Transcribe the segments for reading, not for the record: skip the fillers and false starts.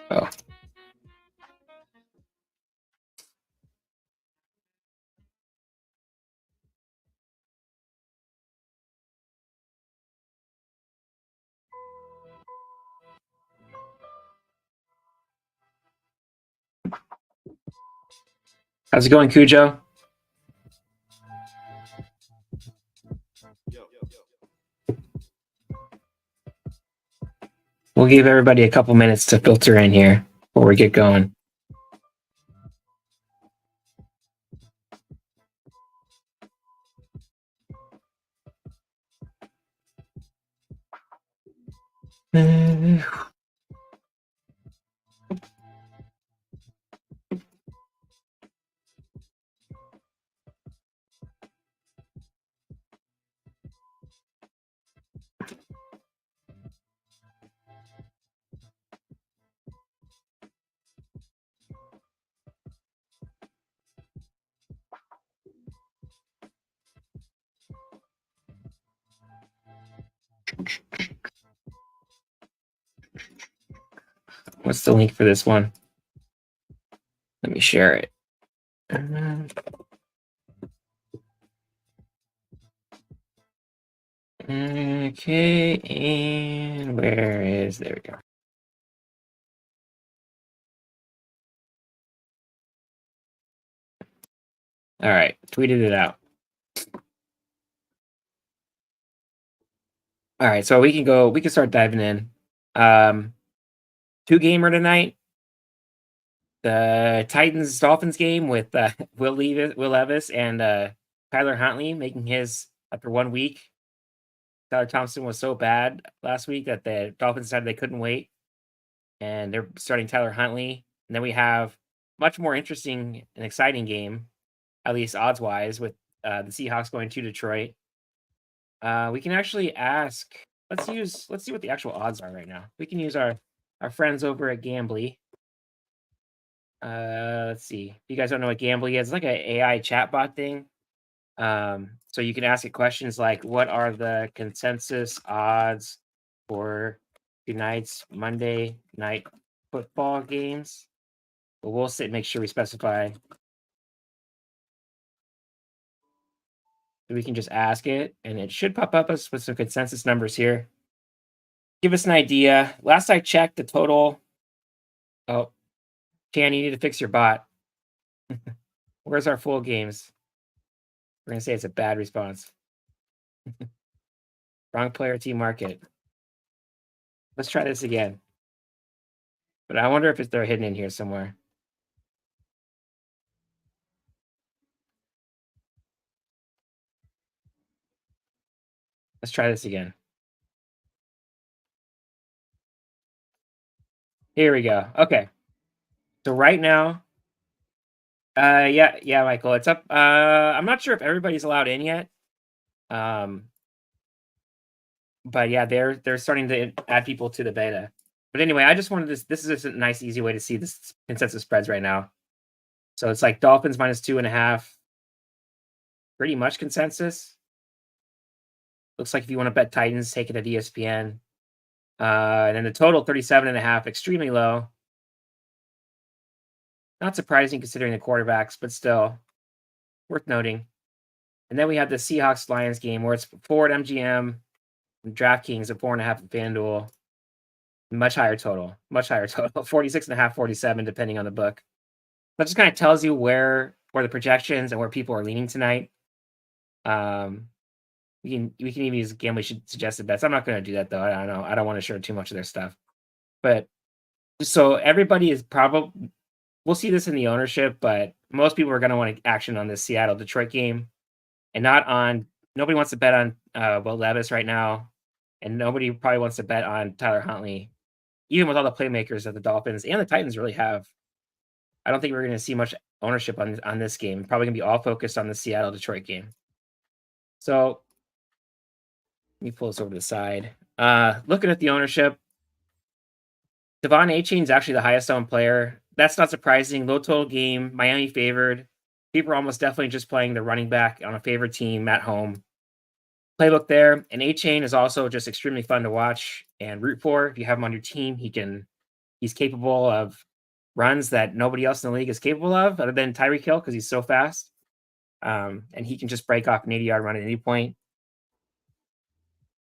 Oh. How's it going, Cujo? We'll give everybody a couple minutes to filter in here before we get going. What's the link for this one? Let me share it. Okay, and where is, there we go. All right, tweeted it out. All right, so we can start diving in. Two gamer tonight. The Titans Dolphins game with Will Levis and Tyler Huntley making his after 1 week. Tyler Thompson was so bad last week that the Dolphins decided they couldn't wait, and they're starting Tyler Huntley. And then we have much more interesting and exciting game, at least odds wise, with the Seahawks going to Detroit. We can actually ask. Let's see what the actual odds are right now. We can use our friends over at Gambly. Let's see. If you guys don't know what Gambly is, it's like an AI chatbot thing. So you can ask it questions like, "What are the consensus odds for tonight's Monday night football games?" But we'll make sure we specify. We can just ask it, and it should pop up us with some consensus numbers here. Give us an idea. Last I checked, the total. Oh, Chan, you need to fix your bot. Where's our full games? We're gonna say it's a bad response. Wrong player, team market. Let's try this again. But I wonder if they're hidden in here somewhere. Let's try this again. Here we go. Okay. So right now, yeah, Michael, it's up. I'm not sure if everybody's allowed in yet. But yeah, they're starting to add people to the beta. But anyway, I just wanted this. This is just a nice, easy way to see this consensus spreads right now. So it's like Dolphins -2.5, pretty much consensus. Looks like if you want to bet Titans, take it at ESPN. And then the total 37.5, extremely low. Not surprising considering the quarterbacks, but still worth noting. And then we have the Seahawks Lions game where it's 4 at MGM, and DraftKings at 4.5 at FanDuel. Much higher total, 46.5, 47, depending on the book. That just kind of tells you where the projections and where people are leaning tonight. We can even use Gambling suggested bets. I'm not going to do that though. I don't know. I don't want to share too much of their stuff. But so everybody is probably, we'll see this in the ownership, but most people are going to want action on this Seattle Detroit game, and nobody wants to bet on Will Levis right now, and nobody probably wants to bet on Tyler Huntley, even with all the playmakers that the Dolphins and the Titans really have. I don't think we're going to see much ownership on this game. Probably going to be all focused on the Seattle Detroit game. So let me pull this over to the side. Looking at the ownership, Devon Achane is actually the highest owned player. That's not surprising. Low total game, Miami favored. People are almost definitely just playing the running back on a favorite team at home. Playbook there, and Achane is also just extremely fun to watch and root for. If you have him on your team, he can He's capable of runs that nobody else in the league is capable of, other than Tyreek Hill, because he's so fast. And he can just break off an 80-yard run at any point.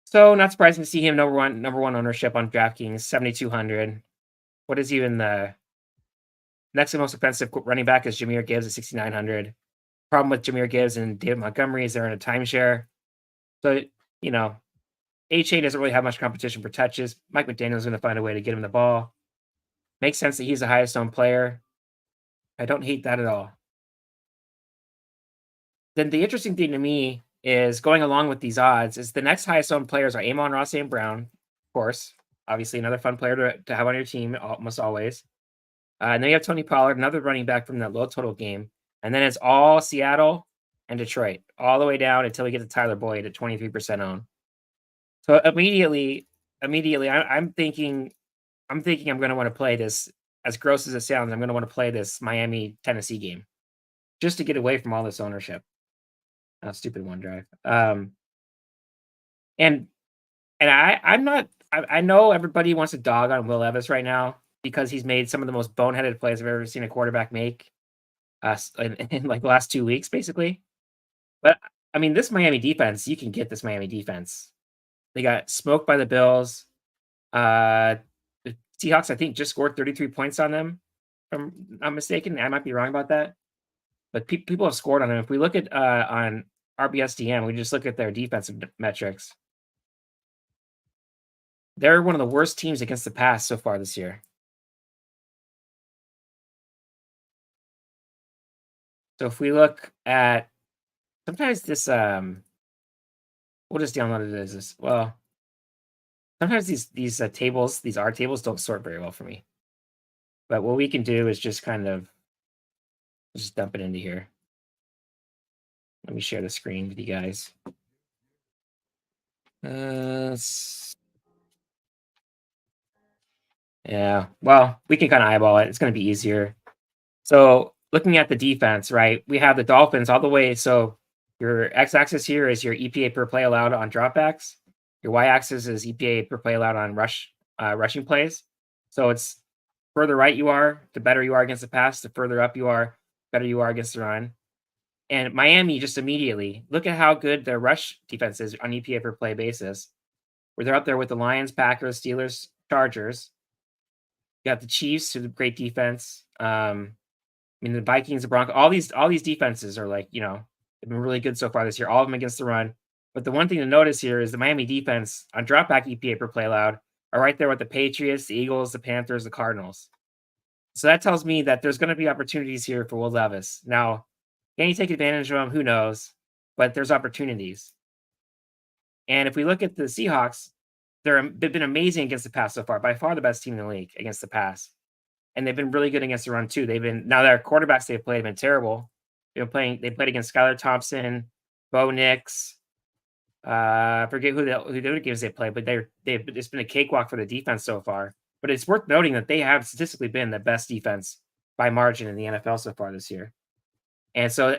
So not surprising to see him number one ownership on DraftKings, 7,200. What is even the next most expensive running back is Jahmyr Gibbs at 6,900. Problem with Jahmyr Gibbs and David Montgomery is they're in a timeshare. So, you know, HA doesn't really have much competition for touches. Mike McDaniel's going to find a way to get him the ball. Makes sense that he's the highest owned player. I don't hate that at all. Then the interesting thing to me is going along with these odds is the next highest owned players are Amon-Ra St. Brown, of course. Obviously, another fun player to have on your team almost always. And then you have Tony Pollard, another running back from that low total game. And then it's all Seattle and Detroit, all the way down until we get to Tyler Boyd at 23% owned. So immediately, I'm thinking I'm going to want to play this. As gross as it sounds, I'm going to want to play this Miami Tennessee game just to get away from all this ownership. Oh, stupid OneDrive. And I'm not. I know everybody wants to dog on Will Levis right now because he's made some of the most boneheaded plays I've ever seen a quarterback make. In like the last 2 weeks, basically. But I mean, this Miami defense, you can get this Miami defense. They got smoked by the Bills. The Seahawks, I think, just scored 33 points on them, if I'm not mistaken. I might be wrong about that. But people have scored on them. If we look at on RBSDM, we just look at their defensive metrics. They're one of the worst teams against the pass so far this year. So if we look at sometimes this, we'll just download it as this. Well, sometimes these tables, these R tables, don't sort very well for me. But what we can do is just kind of just dump it into here. Let me share the screen with you guys. Yeah, well, we can kind of eyeball it. It's going to be easier. So looking at the defense, right? We have the Dolphins all the way. So your x-axis here is your EPA per play allowed on dropbacks. Your y-axis is EPA per play allowed on rushing plays. So it's further right you are, the better you are against the pass. The further up you are, better you are against the run. And Miami just immediately, look at how good their rush defense is on EPA per play basis, where they're up there with the Lions, Packers, Steelers, Chargers. You got the Chiefs, who's a great defense. I mean, the Vikings, the Broncos, all these defenses are like, they've been really good so far this year, all of them against the run. But the one thing to notice here is the Miami defense on dropback EPA per play allowed are right there with the Patriots, the Eagles, the Panthers, the Cardinals. So that tells me that there's going to be opportunities here for Will Levis. Now, can he take advantage of them? Who knows? But there's opportunities. And if we look at the Seahawks, they've been amazing against the pass so far, by far the best team in the league against the pass. And they've been really good against the run too. Now their quarterbacks they've played have been terrible. They played against Skylar Thompson, Bo Nix. I forget who the other games they played, but it's been a cakewalk for the defense so far. But it's worth noting that they have statistically been the best defense by margin in the NFL so far this year. And so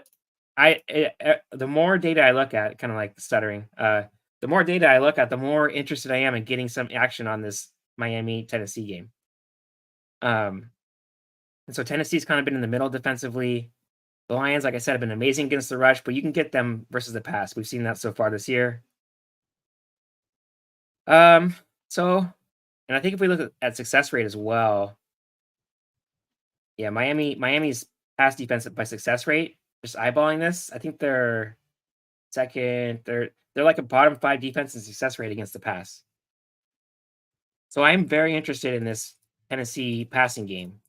the more data I look at, kind of like stuttering, the more data I look at, the more interested I am in getting some action on this Miami-Tennessee game. And so Tennessee's kind of been in the middle defensively. The Lions, like I said, have been amazing against the rush, but you can get them versus the pass. We've seen that so far this year. And I think if we look at success rate as well, yeah, Miami's pass defense by success rate, just eyeballing this, I think they're second. They're like a bottom 5 defense in success rate against the pass. So I'm very interested in this Tennessee passing game.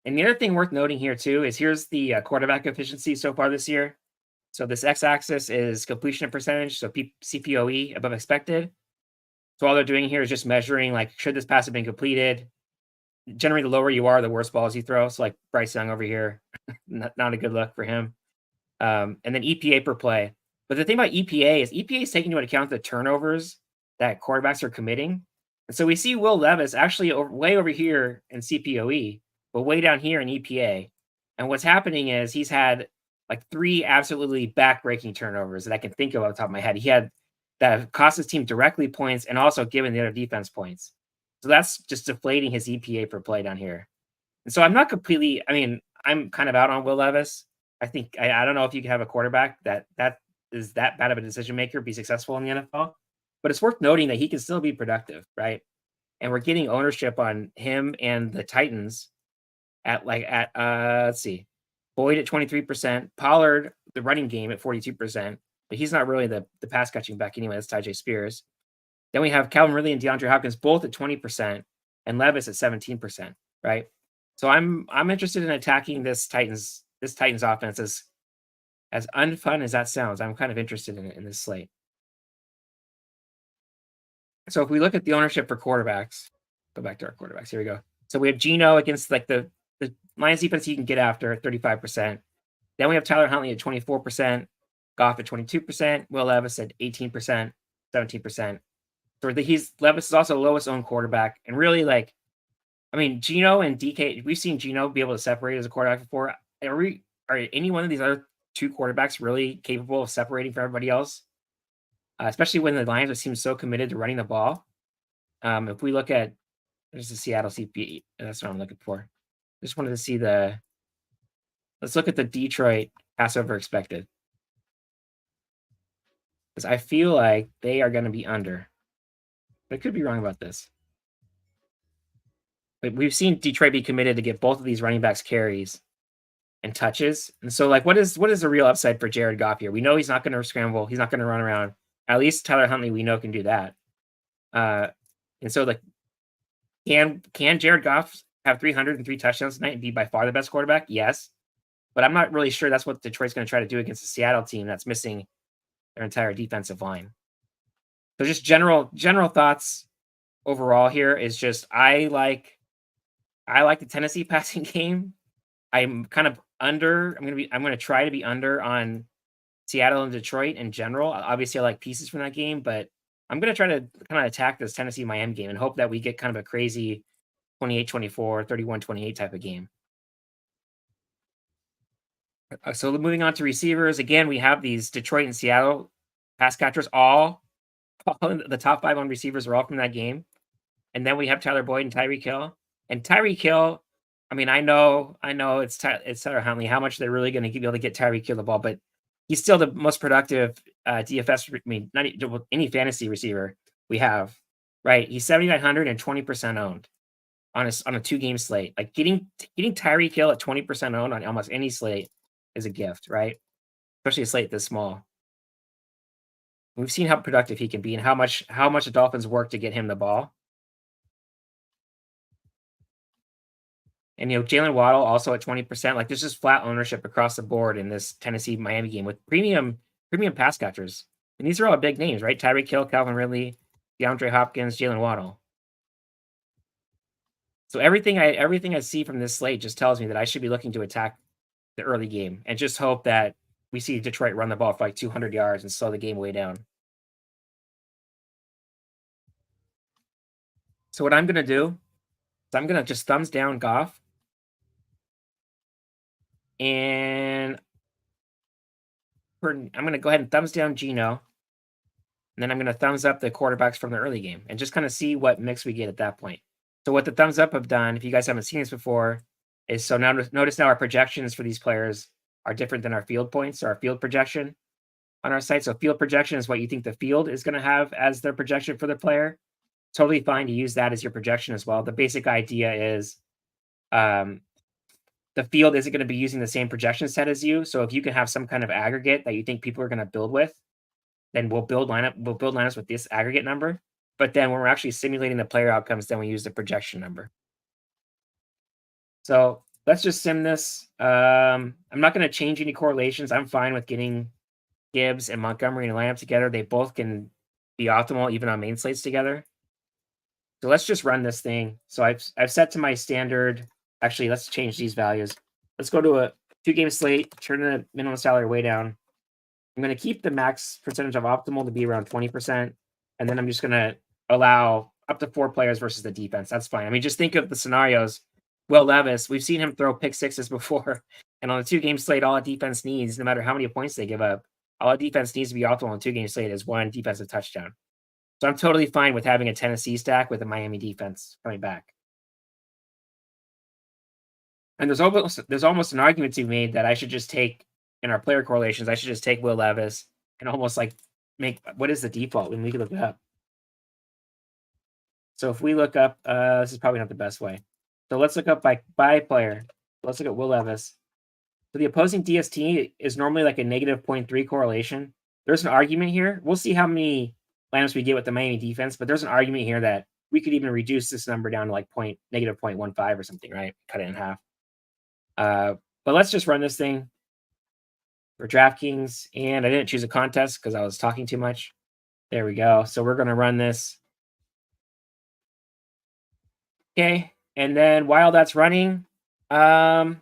And the other thing worth noting here too is here's the quarterback efficiency so far this year. So this x-axis is completion percentage, so CPOE above expected. So all they're doing here is just measuring like should this pass have been completed. Generally, the lower you are, the worse balls you throw. So like Bryce Young over here, not a good look for him. And then EPA per play. But the thing about EPA is taking into account the turnovers that quarterbacks are committing. And so we see Will Levis actually way over here in CPOE, but way down here in EPA. And what's happening is he's had like 3 absolutely back-breaking turnovers that I can think of off the top of my head. He had that cost his team directly points and also given the other defense points. So that's just deflating his EPA per play down here. And so I'm not completely. I mean, I'm kind of out on Will Levis. I think I don't know if you can have a quarterback that is that bad of a decision maker be successful in the NFL. But it's worth noting that he can still be productive, right? And we're getting ownership on him and the Titans at let's see, Boyd at 23%, Pollard the running game at 42%, but he's not really the pass catching back anyway. That's Tyjae Spears. Then we have Calvin Ridley and DeAndre Hopkins both at 20% and Levis at 17%, right? So I'm interested in attacking this Titans offense as unfun as that sounds. I'm kind of interested in it in this slate. So if we look at the ownership for quarterbacks, go back to our quarterbacks. Here we go. So we have Geno against like the Lions defense you can get after at 35%. Then we have Tyler Huntley at 24%, Goff at 22%, Will Levis at 18%, 17%. So Levis is also the lowest owned quarterback. And really, like, I mean, Geno and DK, we've seen Geno be able to separate as a quarterback before. Are any one of these other two quarterbacks really capable of separating from everybody else? Especially when the Lions seem so committed to running the ball. If we look at, there's the Seattle CP, that's what I'm looking for. Just wanted to see let's look at the Detroit Passover expected. Because I feel like they are going to be under. But I could be wrong about this. But we've seen Detroit be committed to get both of these running backs carries and touches. And so, like, what is the real upside for Jared Goff here? We know he's not going to scramble. He's not going to run around. At least Tyler Huntley, we know, can do that. And so, like, can Jared Goff have 303 touchdowns tonight and be by far the best quarterback? Yes. But I'm not really sure that's what Detroit's going to try to do against the Seattle team that's missing their entire defensive line. So just general thoughts overall here is just I like the Tennessee passing game. I'm kind of under. I'm going to try to be under on Seattle and Detroit in general. Obviously, I like pieces from that game, but I'm going to try to kind of attack this Tennessee Miami game and hope that we get kind of a crazy 28-24, 31-28 type of game. So moving on to receivers, again, we have these Detroit and Seattle pass catchers, all the top 5 on receivers are all from that game. And then we have Tyler Boyd and Tyreek Hill. And Tyreek Hill, I mean, I know it's Tyler Huntley. How much they're really going to be able to get Tyreek Hill the ball, but he's still the most productive DFS. I mean, not any fantasy receiver we have, right? He's 7,900 and 20% owned on a 2-game slate. Like getting Tyreek Hill at 20% owned on almost any slate is a gift, right? Especially a slate this small. We've seen how productive he can be and how much the Dolphins work to get him the ball. And Jalen Waddle also at 20%. Like there's just flat ownership across the board in this Tennessee Miami game with premium pass catchers. And these are all big names, right? Tyreek Hill, Calvin Ridley, DeAndre Hopkins, Jalen Waddle. So everything I see from this slate just tells me that I should be looking to attack the early game and just hope that we see Detroit run the ball for like 200 yards and slow the game way down. So what I'm going to do is I'm going to just thumbs down Goff. And I'm going to go ahead and thumbs down Geno. And then I'm going to thumbs up the quarterbacks from the early game and just kind of see what mix we get at that point. So what the thumbs up have done, if you guys haven't seen this before, is so now notice now our projections for these players are different than our field points or our field projection on our site. So field projection is what you think the field is going to have as their projection for the player. Totally fine to use that as your projection as well. The basic idea is the field isn't going to be using the same projection set as you. So if you can have some kind of aggregate that you think people are going to build with, then we'll build lineups with this aggregate number. But then when we're actually simulating the player outcomes, then we use the projection number. So let's just sim this. I'm not going to change any correlations. I'm fine with getting Gibbs and Montgomery in a lineup together. They both can be optimal even on main slates together. So let's just run this thing. So I've set to my standard. Actually, let's change these values. Let's go to a 2-game slate, turn the minimum salary way down. I'm going to keep the max percentage of optimal to be around 20%. And then I'm just going to allow up to 4 players versus the defense. That's fine. I mean, just think of the scenarios. Will Levis, we've seen him throw pick sixes before. And on a 2-game slate, all a defense needs, no matter how many points they give up, all a defense needs to be optimal on a 2-game slate is 1 defensive touchdown. So I'm totally fine with having a Tennessee stack with a Miami defense coming back. And there's almost an argument to be made that I should just take in our player correlations, I should just take Will Levis and almost like make what is the default when we can look it up. So if we look up, this is probably not the best way. So let's look up by player. Let's look at Will Levis. So the opposing DST is normally like a negative 0.3 correlation. There's an argument here. We'll see how many lineups we get with the Miami defense, but there's an argument here that we could even reduce this number down to like negative 0.15 or something, right? Cut it in half. But let's just run this thing for DraftKings. And I didn't choose a contest because I was talking too much. There we go. So we're going to run this. Okay. And then while that's running, let's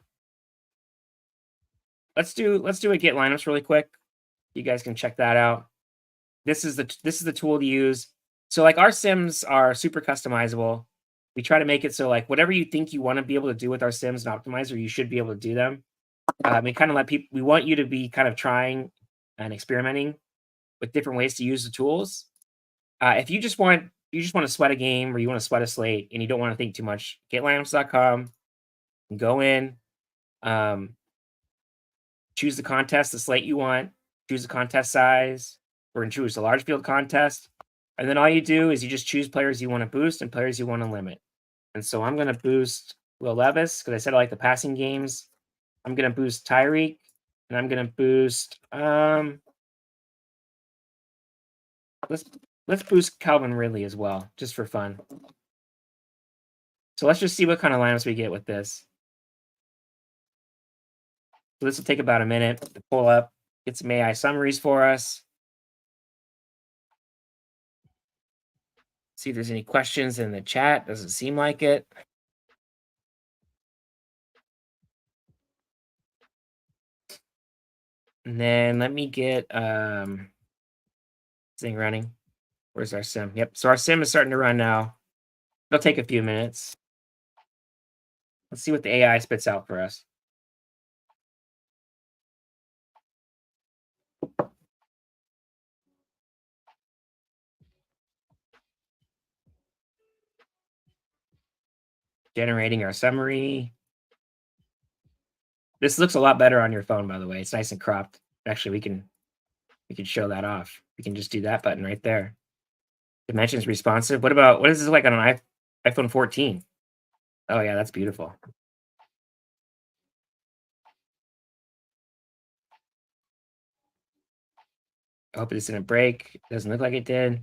do a get lineups really quick. You guys can check that out. This is the tool to use. So like our sims are super customizable. We try to make it so like whatever you think you want to be able to do with our sims and optimizer, you should be able to do them. We kind of let people. We want you to be kind of trying and experimenting with different ways to use the tools. If you just want to sweat a game or you want to sweat a slate and you don't want to think too much, getlineups.com. Go in, choose the contest, the slate you want, choose the contest size. We're going to choose a large field contest. And then all you do is you just choose players you want to boost and players you want to limit. And so I'm going to boost Will Levis because I said I like the passing games. I'm going to boost Tyreek and I'm going to boost let's boost Calvin Ridley as well, just for fun. So let's just see what kind of lineups we get with this. So this will take about a minute to pull up, get some AI summaries for us. See if there's any questions in the chat. Doesn't seem like it. And then let me get this thing running. Where's our sim? Yep. So our sim is starting to run now. It'll take a few minutes. Let's see what the AI spits out for us. Generating our summary. This looks a lot better on your phone, by the way. It's nice and cropped. Actually, we can show that off. We can just do that button right there. Dimensions responsive. What is this like on an iPhone 14? Oh yeah, that's beautiful. I hope this didn't break. It doesn't look like it did.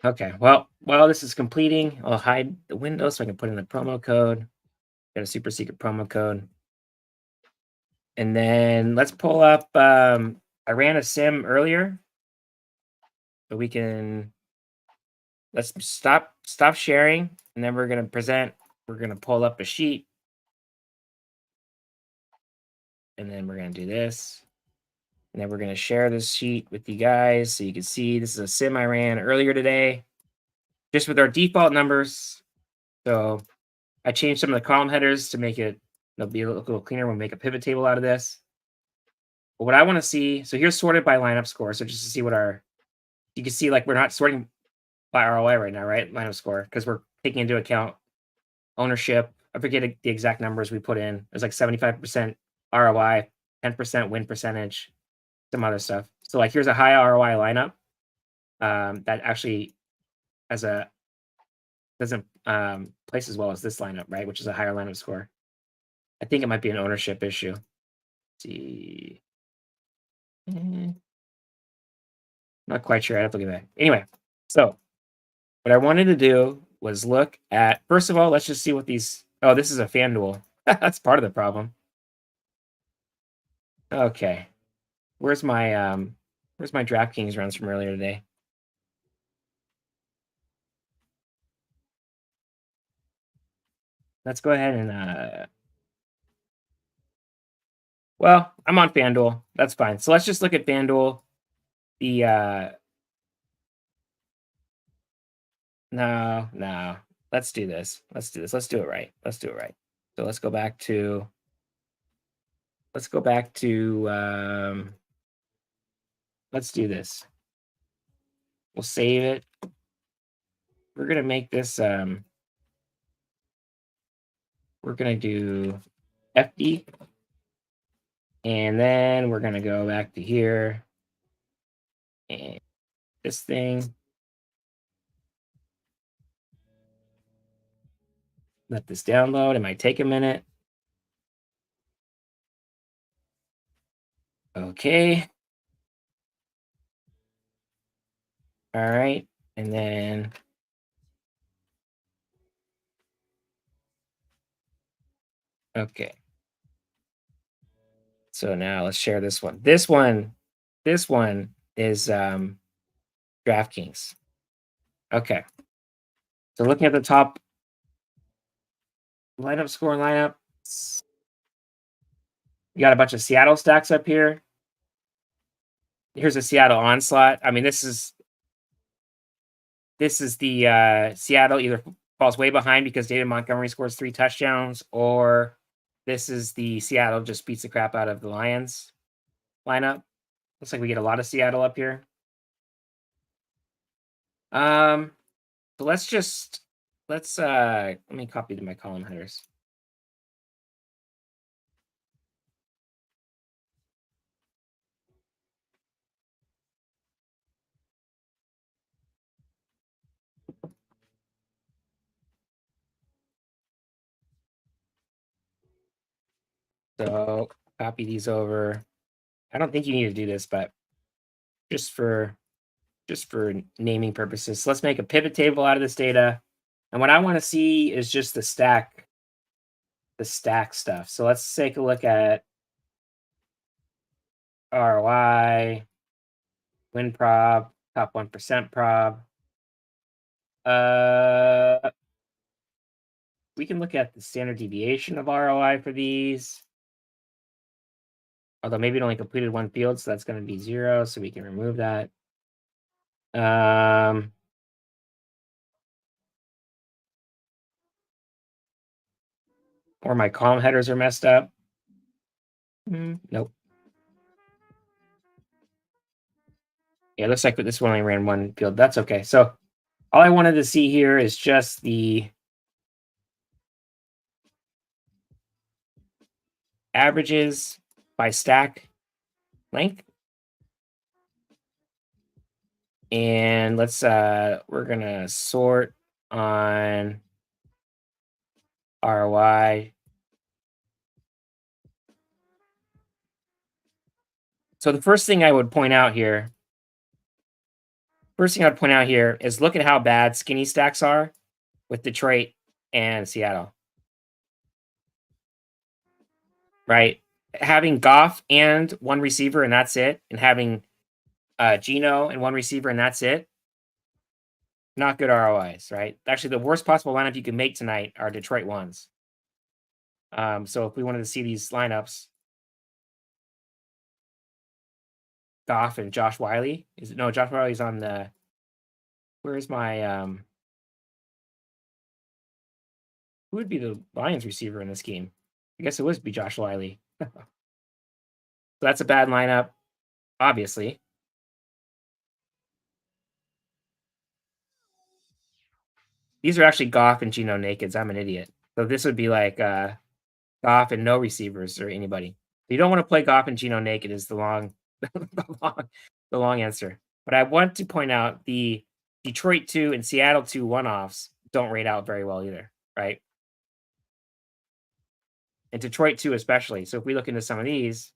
Okay, well, while this is completing, I'll hide the window so I can put in the promo code. Got a super secret promo code. And then let's pull up, I ran a sim earlier. So we can, let's stop sharing. And then we're going to pull up a sheet. And then we're going to do this. And then we're going to share this sheet with you guys so you can see this is a sim I ran earlier today, just with our default numbers. So I changed some of the column headers to make it be a little cleaner. We'll make a pivot table out of this. But what I want to see, so here's sorted by lineup score. So just to see you can see like we're not sorting by ROI right now, right? Lineup score, because we're taking into account ownership. I forget the exact numbers we put in. There's like 75% ROI, 10% win percentage, some other stuff. So like here's a high ROI lineup that actually doesn't place as well as this lineup, right? Which is a higher lineup score. I think it might be an ownership issue. Let's see. Not quite sure. I have to look at that. Anyway, so what I wanted to do was look at, first of all, let's just see what these, oh, this is a FanDuel. That's part of the problem. Okay. Where's my DraftKings runs from earlier today? Let's go ahead and well, I'm on FanDuel. That's fine. So let's just look at FanDuel. No. Let's do this. Let's do it right. So let's go back to let's go back to let's do this. We'll save it. We're gonna make this we're gonna do FD, and then we're gonna go back to here and this thing. Let this download. It might take a minute. Okay. All right. And then okay. So now let's share this one. This one is DraftKings. Okay. So looking at the top lineup score lineup, you got a bunch of Seattle stacks up here. Here's a Seattle onslaught. I mean, this is the Seattle either falls way behind because David Montgomery scores 3 touchdowns, or this is the Seattle just beats the crap out of the Lions lineup. Looks like we get a lot of Seattle up here. So let's let me copy to my column headers. So copy these over. I don't think you need to do this, but just for naming purposes, let's make a pivot table out of this data. And what I want to see is just the stack stuff. So let's take a look at ROI, win prob, top 1% prob. We can look at the standard deviation of ROI for these. Although maybe it only completed one field, so that's going to be 0, so we can remove that. Or my column headers are messed up. Nope. Yeah, it looks like this one only ran one field. That's okay. So all I wanted to see here is just the averages by stack length. And let's we're gonna sort on ROI. So the first thing I would point out here is look at how bad skinny stacks are with Detroit and Seattle. Right? Having Goff and one receiver and that's it, and having Geno and one receiver and that's it. Not good ROIs, right? Actually, the worst possible lineup you can make tonight are Detroit ones. So if we wanted to see these lineups, Goff and Josh Wiley. Josh Wiley's on the. Where's my who would be the Lions receiver in this game? I guess it would be Josh Wiley. So that's a bad lineup, obviously. These are actually Goff and Geno nakeds. I'm an idiot. So this would be like Goff and no receivers or anybody. You don't want to play Goff and Geno naked is the long the long answer. But I want to point out the Detroit 2 and Seattle 2 one-offs don't rate out very well either, right? And Detroit 2 especially. So if we look into some of these,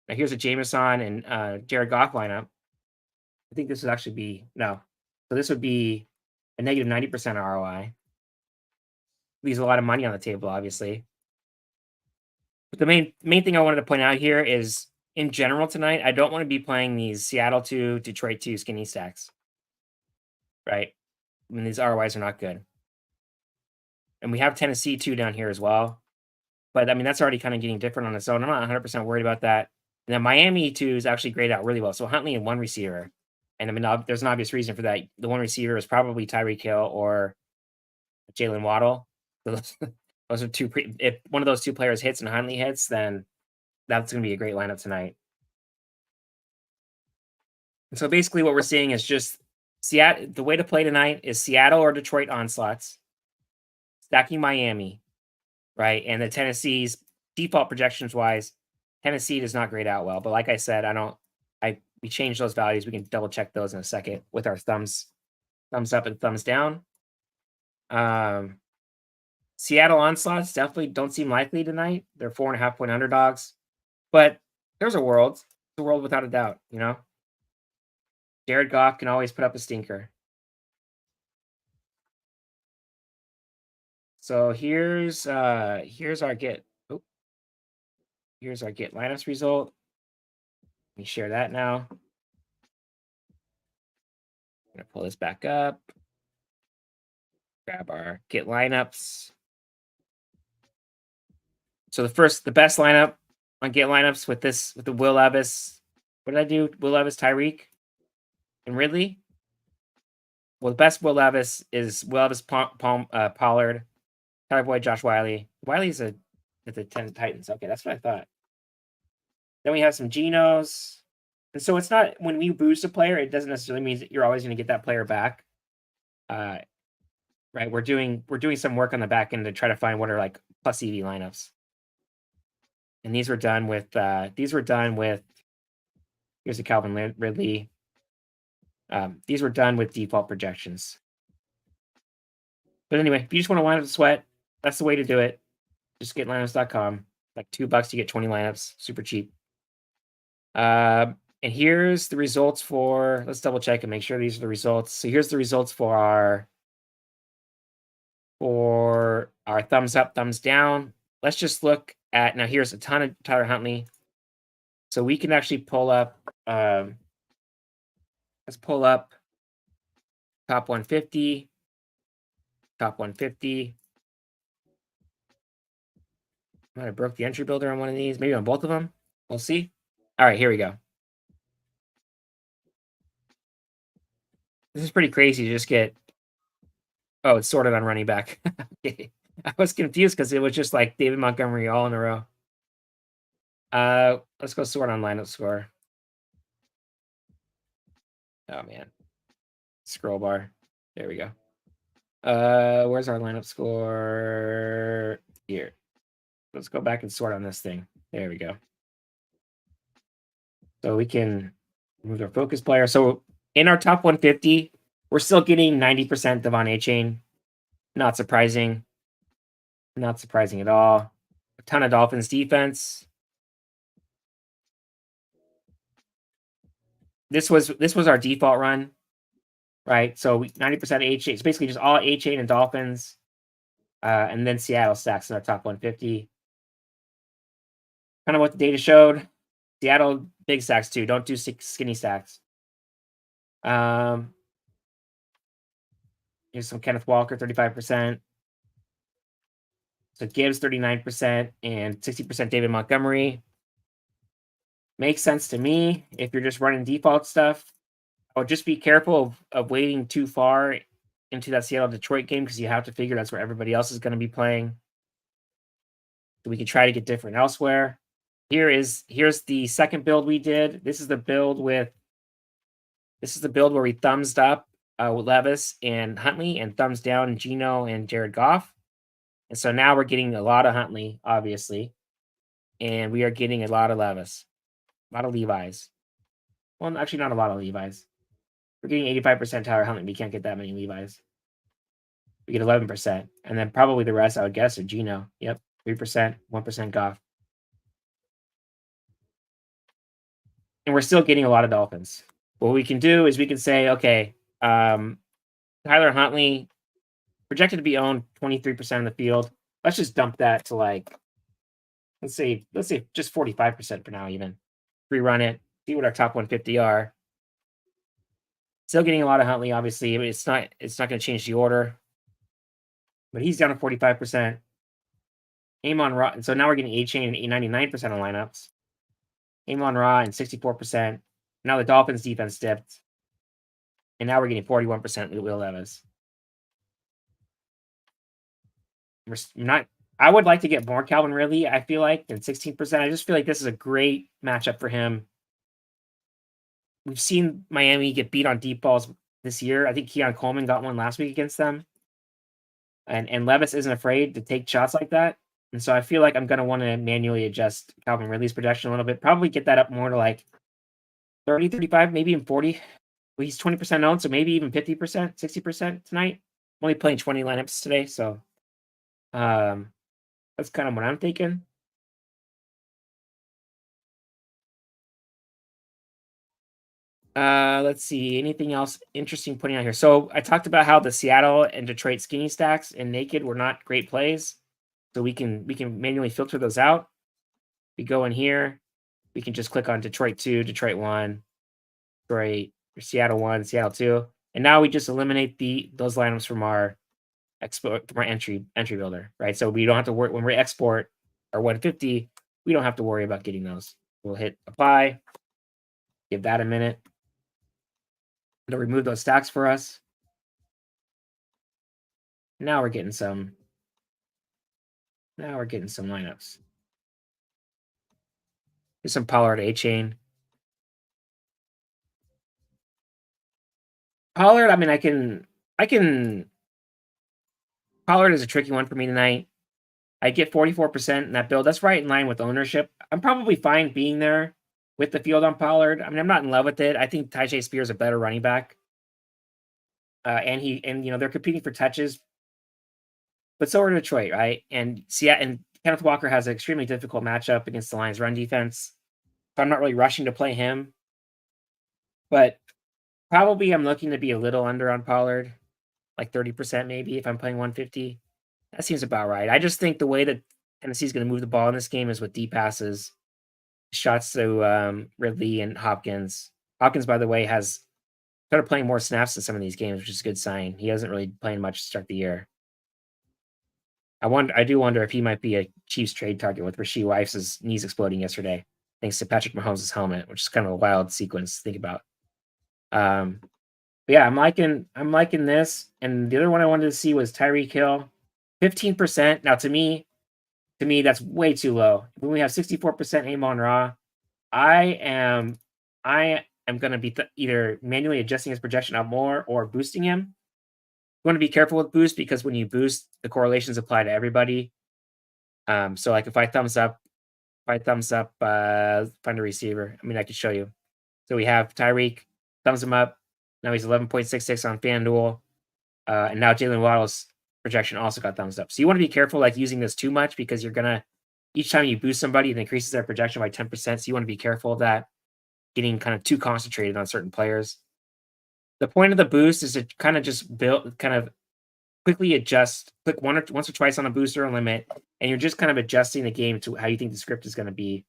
now here's a Jameson and Jared Goff lineup. I think this would actually be no. So this would be a negative 90% ROI. Leaves a lot of money on the table, obviously. But the main thing I wanted to point out here is in general tonight, I don't want to be playing these Seattle 2, Detroit 2 skinny stacks. Right? I mean, these ROIs are not good. And we have Tennessee 2 down here as well. But I mean, that's already kind of getting different on its own. I'm not 100% worried about that. And then Miami 2 is actually graded out really well. So Huntley and one receiver. And I mean, there's an obvious reason for that. The one receiver is probably Tyreek Hill or Jalen Waddle. So those are two. If one of those two players hits and Huntley hits, then That's going to be a great lineup tonight. And so basically, what we're seeing is just Seattle. The way to play tonight is Seattle or Detroit onslaughts, stacking Miami, right? And the Tennessee's default projections wise, Tennessee does not grade out well. But like I said, I don't. We changed those values. We can double check those in a second with our thumbs up and thumbs down. Seattle onslaughts definitely don't seem likely tonight. They're 4.5-point underdogs, but there's a world. There's a world without a doubt. Jared Goff can always put up a stinker. So here's our get. Here's our get lineups result. Let me share that now. I'm gonna pull this back up. Grab our get lineups. So the best lineup on get lineups with the Will Levis. What did I do? Will Levis, Tyreek, and Ridley. Well, the best Will Levis is Will Levis, Pollard, Tyler Boyd, Josh Wiley. Wiley's at the 10 Titans. Okay, that's what I thought. Then we have some Genos. And so it's not when we boost a player, it doesn't necessarily mean that you're always going to get that player back. Right. We're doing some work on the back end to try to find what are like plus EV lineups. And these were done with here's the Calvin Ridley. These were done with default projections. But anyway, if you just want to line up the sweat, that's the way to do it. Just get lineups.com. Like $2 to get 20 lineups. Super cheap. And here's the results for, let's double check and make sure these are the results. So here's the results for our thumbs up, thumbs down. Let's just look at, now here's a ton of Tyler Huntley. So we can actually pull up, let's pull up top 150, top 150. Might have broke the entry builder on one of these, maybe on both of them. We'll see. All right, here we go. This is pretty crazy to just get, oh, it's sorted on running back. Okay. I was confused because it was just like David Montgomery all in a row. Let's go sort on lineup score. Oh man. Scroll bar. There we go. Where's our lineup score? Here. Let's go back and sort on this thing. There we go. So we can move our focus player. So in our top 150, we're still getting 90% Devon A-Chain. Not surprising. Not surprising at all. A ton of Dolphins defense. This was our default run, right? So 90% A-Chain. It's basically just all A-Chain and Dolphins. And then Seattle stacks in our top 150. Kind of what the data showed. Seattle big stacks too. Don't do skinny stacks. Here's some Kenneth Walker, 35%. So Gibbs, 39%, and 60% David Montgomery. Makes sense to me if you're just running default stuff. I would just be careful of waiting too far into that Seattle-Detroit game because you have to figure that's where everybody else is going to be playing. So we could try to get different elsewhere. Here's the second build we did. This is the build where we thumbs up with Levis and Huntley and thumbs down Geno and Jared Goff. And so now we're getting a lot of Huntley, obviously. And we are getting a lot of Levis. A lot of Levi's. Well, actually not a lot of Levi's. We're getting 85% Tyler Huntley. We can't get that many Levi's. We get 11%. And then probably the rest, I would guess, are Geno. Yep. 3%, 1% Goff. And we're still getting a lot of Dolphins. What we can do is we can say, okay, Tyler Huntley projected to be owned 23% of the field. Let's just dump that to like, let's say just 45% for now even. Rerun it, see what our top 150 are. Still getting a lot of Huntley, obviously. I mean, it's not going to change the order. But he's down to 45%. Amon Ra, and so now we're getting A-Chain and 99% of lineups. Amon Ra and 64%. Now the Dolphins defense dipped. And now we're getting 41% with Will Levis. We're not I would like to get more Calvin Ridley, I feel like, than 16%. I just feel like this is a great matchup for him. We've seen Miami get beat on deep balls this year. I think Keon Coleman got one last week against them. And Levis isn't afraid to take shots like that. And so I feel like I'm gonna want to manually adjust Calvin Ridley's projection a little bit. Probably get that up more to like 30, 35, maybe even 40. Well, he's 20% owned, so maybe even 50%, 60% tonight. I'm only playing 20 lineups today, so that's kind of what I'm thinking. Let's see. Anything else interesting putting out here? So I talked about how the Seattle and Detroit skinny stacks and naked were not great plays. So we can manually filter those out. We go in here, we can just click on Detroit 2, Detroit 1, Detroit, or Seattle 1, Seattle 2. And now we just eliminate those lineups from our export from our entry builder, right? So we don't have to worry when we export our 150, we don't have to worry about getting those. We'll hit apply, give that a minute. It'll remove those stacks for us. Now we're getting some. Now we're getting some lineups. Here's some Pollard A chain. Pollard, I mean, I can. Pollard is a tricky one for me tonight. I get 44% in that build. That's right in line with ownership. I'm probably fine being there with the field on Pollard. I mean, I'm not in love with it. I think Tyjae Spears is a better running back. And they're competing for touches, but so are Detroit, right? And Kenneth Walker has an extremely difficult matchup against the Lions' run defense. So I'm not really rushing to play him, but probably I'm looking to be a little under on Pollard, like 30% maybe if I'm playing 150. That seems about right. I just think the way that Tennessee's going to move the ball in this game is with deep passes, shots to Ridley and Hopkins. Hopkins, by the way, has started playing more snaps in some of these games, which is a good sign. He hasn't really played much to start the year. I do wonder if he might be a Chiefs trade target with Rashee Rice's knees exploding yesterday, thanks to Patrick Mahomes' helmet, which is kind of a wild sequence to think about. But yeah, I'm liking this. And the other one I wanted to see was Tyreek Hill, 15%. Now to me, that's way too low. When we have 64% Amon Ra, I am going to be either manually adjusting his projection up more or boosting him. You want to be careful with boost because when you boost, the correlations apply to everybody. So like if I thumbs up, find a receiver. I mean, I could show you. So we have Tyreek, thumbs him up. Now he's 11.66 on FanDuel. And now Jalen Waddle's projection also got thumbs up. So you want to be careful like using this too much because you're going to, each time you boost somebody, it increases their projection by 10%. So you want to be careful of that, getting kind of too concentrated on certain players. The point of the boost is to kind of just quickly adjust, click once or twice on a booster or limit, and you're just kind of adjusting the game to how you think the script is going to be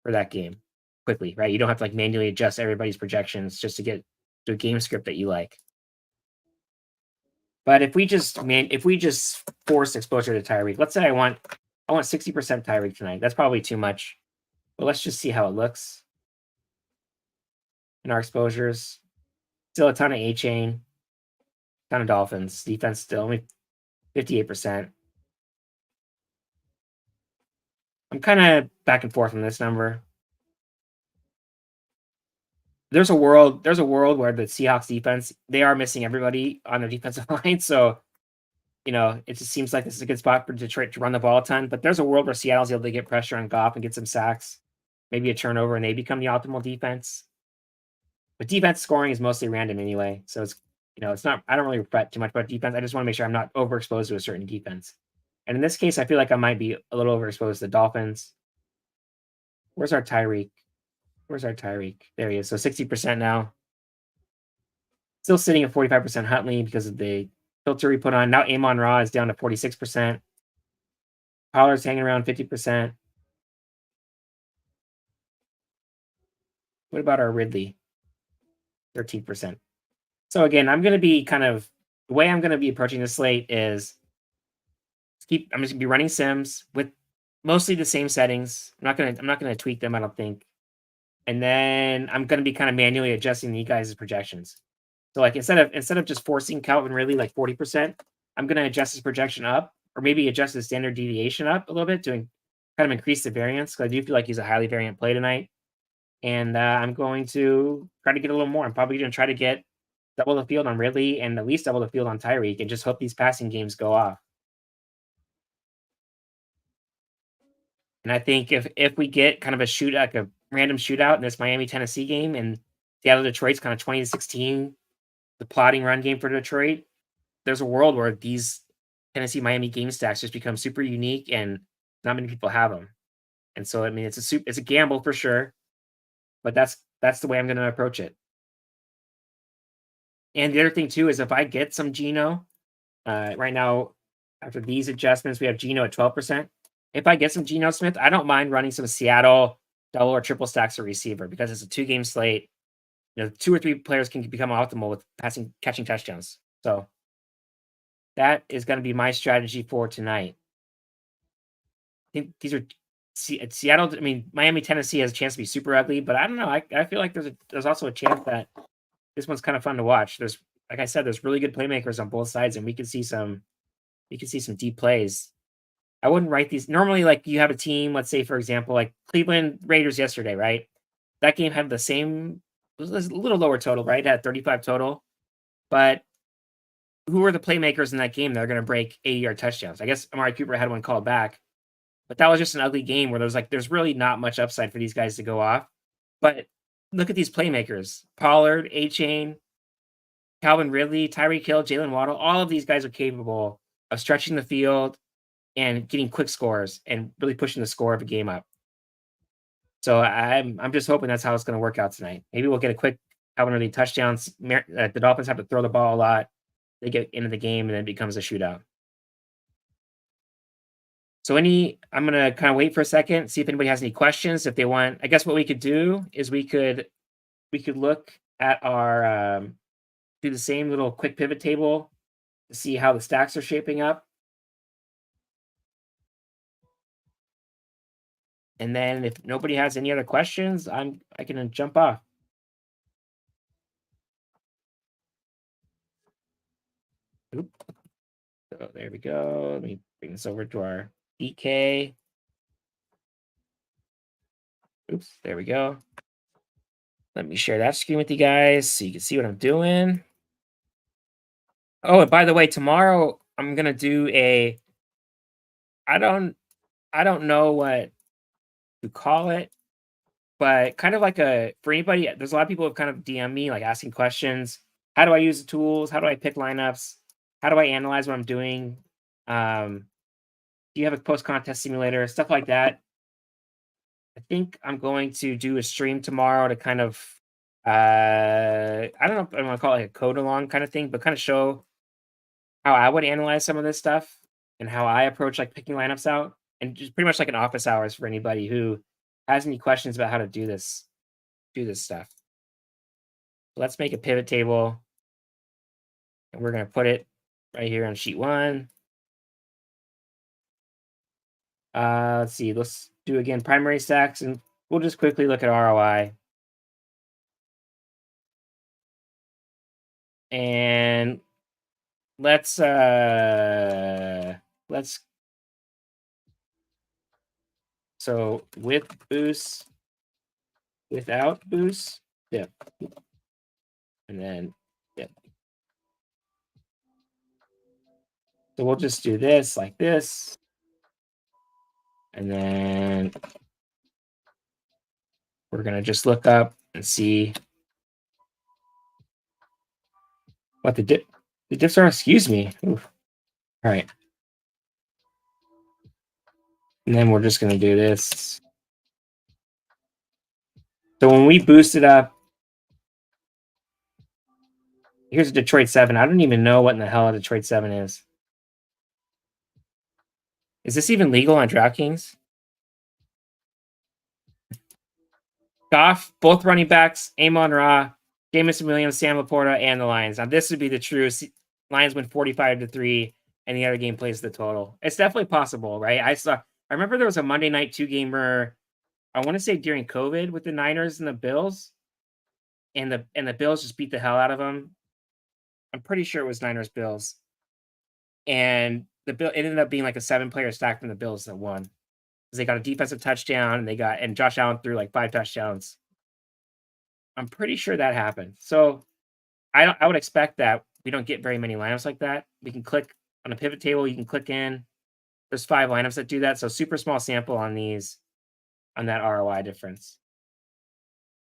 for that game quickly, right? You don't have to like manually adjust everybody's projections just to get to a game script that you like. But if we just force exposure to Tyreek, let's say I want 60% Tyreek tonight. That's probably too much. But let's just see how it looks in our exposures. Still a ton of A-chain, ton of Dolphins. Defense still only 58%. I'm kind of back and forth on this number. There's a world where the Seahawks defense, they are missing everybody on their defensive line. So, it just seems like this is a good spot for Detroit to run the ball a ton. But there's a world where Seattle's able to get pressure on Goff and get some sacks, maybe a turnover, and they become the optimal defense. But defense scoring is mostly random anyway. So it's not, I don't really fret too much about defense. I just want to make sure I'm not overexposed to a certain defense. And in this case, I feel like I might be a little overexposed to the Dolphins. Where's our Tyreek? There he is. So 60% now. Still sitting at 45% Huntley because of the filter we put on. Now Amon Ra is down to 46%. Pollard's hanging around 50%. What about our Ridley? 13%. So again, I'm going to be the way I'm going to be approaching this slate is I'm just going to be running sims with mostly the same settings. I'm not going to tweak them, I don't think. And then I'm going to be kind of manually adjusting you guys' projections. So like instead of just forcing Calvin Ridley like 40%, I'm going to adjust his projection up or maybe adjust the standard deviation up a little bit to kind of increase the variance, 'cause I do feel like he's a highly variant play tonight, and, I'm going to try to get a little more. I'm probably gonna try to get double the field on Ridley and at least double the field on Tyreek and just hope these passing games go off. And I think if we get kind of a shoot like a random shootout in this Miami-Tennessee game and Seattle Detroit's kind of 20-16, the plotting run game for Detroit, there's a world where these Tennessee Miami game stacks just become super unique and not many people have them. And so I mean it's a gamble for sure, but that's the way I'm gonna approach it. And the other thing too is if I get some Geno, right now, after these adjustments, we have Geno at 12%. If I get some Geno Smith, I don't mind running some Seattle double or triple stacks at receiver because it's a 2-game slate. You know, 2 or 3 players can become optimal with catching touchdowns. So that is going to be my strategy for tonight. I think these are Seattle. I mean, Miami, Tennessee has a chance to be super ugly, but I don't know. I feel like there's also a chance that this one's kind of fun to watch. There's, like I said, there's really good playmakers on both sides, and we can see some deep plays. I wouldn't write these normally. Like you have a team, let's say for example, like Cleveland Raiders yesterday, right? That game had the same, it was a little lower total, right? It had 35 total, but who were the playmakers in that game that are going to break 80-yard touchdowns? I guess Amari Cooper had one called back, but that was just an ugly game where there's really not much upside for these guys to go off. But look at these playmakers: Pollard, A Chain, Calvin Ridley, Tyreek Hill, Jalen Waddle. All of these guys are capable of stretching the field and getting quick scores and really pushing the score of a game up. So I'm just hoping that's how it's going to work out tonight. Maybe we'll get a quick Calvin Ridley touchdowns. The Dolphins have to throw the ball a lot. They get into the game and then it becomes a shootout. So I'm gonna kind of wait for a second, see if anybody has any questions. If they want, I guess what we could do is we could look at our do the same little quick pivot table to see how the stacks are shaping up. And then if nobody has any other questions, I can jump off. Oop. So there we go. Let me bring this over to our DK. Oops, there we go. Let me share that screen with you guys so you can see what I'm doing. Oh, and by the way, tomorrow I'm gonna do I don't know what to call it, but kind of like for anybody, there's a lot of people who have kind of DM me like asking questions. How do I use the tools? How do I pick lineups? How do I analyze what I'm doing? Do you have a post contest simulator? Stuff like that. I think I'm going to do a stream tomorrow to kind of I don't know if I want to call it like a code along kind of thing, but kind of show how I would analyze some of this stuff and how I approach like picking lineups out, and just pretty much like an office hours for anybody who has any questions about how to do this stuff. So let's make a pivot table, and we're going to put it right here on sheet 1. Let's see. Let's do again primary stacks, and we'll just quickly look at ROI. And let's so with boost, without boost, dip, and then dip. So we'll just do this like this, and then we're gonna just look up and see what the dips are. Excuse me. Oof. All right. And then we're just going to do this. So when we boost it up, here's a Detroit 7. I don't even know what in the hell a Detroit 7 is. Is this even legal on DraftKings? Goff, both running backs, Amon Ra, Jameson Williams, Sam Laporta, and the Lions. Now this would be the true Lions win 45-3, and the other game plays the total. It's definitely possible, right? I remember there was a Monday night 2-gamer, I want to say during COVID, with the Niners and the Bills, and the Bills just beat the hell out of them. I'm pretty sure it was Niners Bills, and it ended up being like a 7-player stack from the Bills that won. 'Cause they got a defensive touchdown, and Josh Allen threw like 5 touchdowns. I'm pretty sure that happened. So, I would expect that we don't get very many lineups like that. We can click on a pivot table, you can click in. There's 5 lineups that do that, so super small sample on that ROI difference.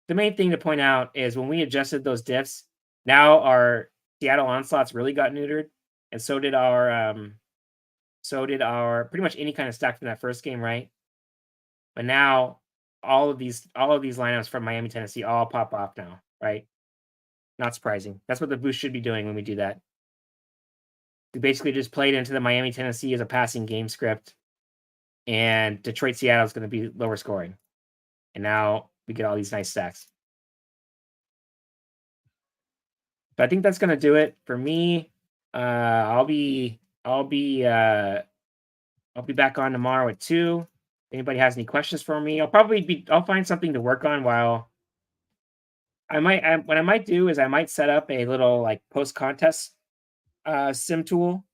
The main thing to point out is when we adjusted those diffs, now our Seattle onslaughts really got neutered, and so did our pretty much any kind of stack from that first game, right? But now all of these lineups from Miami, Tennessee all pop off now, right? Not surprising. That's what the boost should be doing when we do that. We basically just played into the Miami, Tennessee as a passing game script, and Detroit, Seattle is going to be lower scoring. And now we get all these nice stacks. But I think that's going to do it for me. I'll be back on tomorrow at 2. If anybody has any questions for me, I'll find something to work on while what I might do is I might set up a little like post contest sim tool.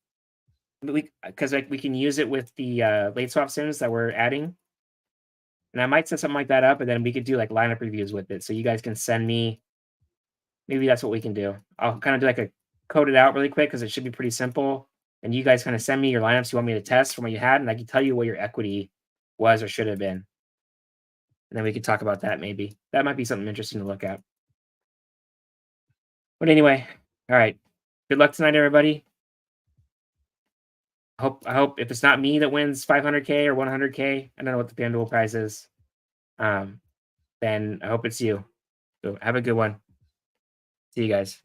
Because like we can use it with the late swap sims that we're adding. And I might set something like that up, and then we could do like lineup reviews with it. So you guys can send me. Maybe that's what we can do. I'll kind of do like a code it out really quick because it should be pretty simple. And you guys kind of send me your lineups you want me to test from what you had, and I can tell you what your equity was or should have been. And then we could talk about that maybe. That might be something interesting to look at. But anyway, all right. Good luck tonight, everybody. I hope if it's not me that wins 500K or 100K, I don't know what the FanDuel prize is. Then I hope it's you. So have a good one. See you guys.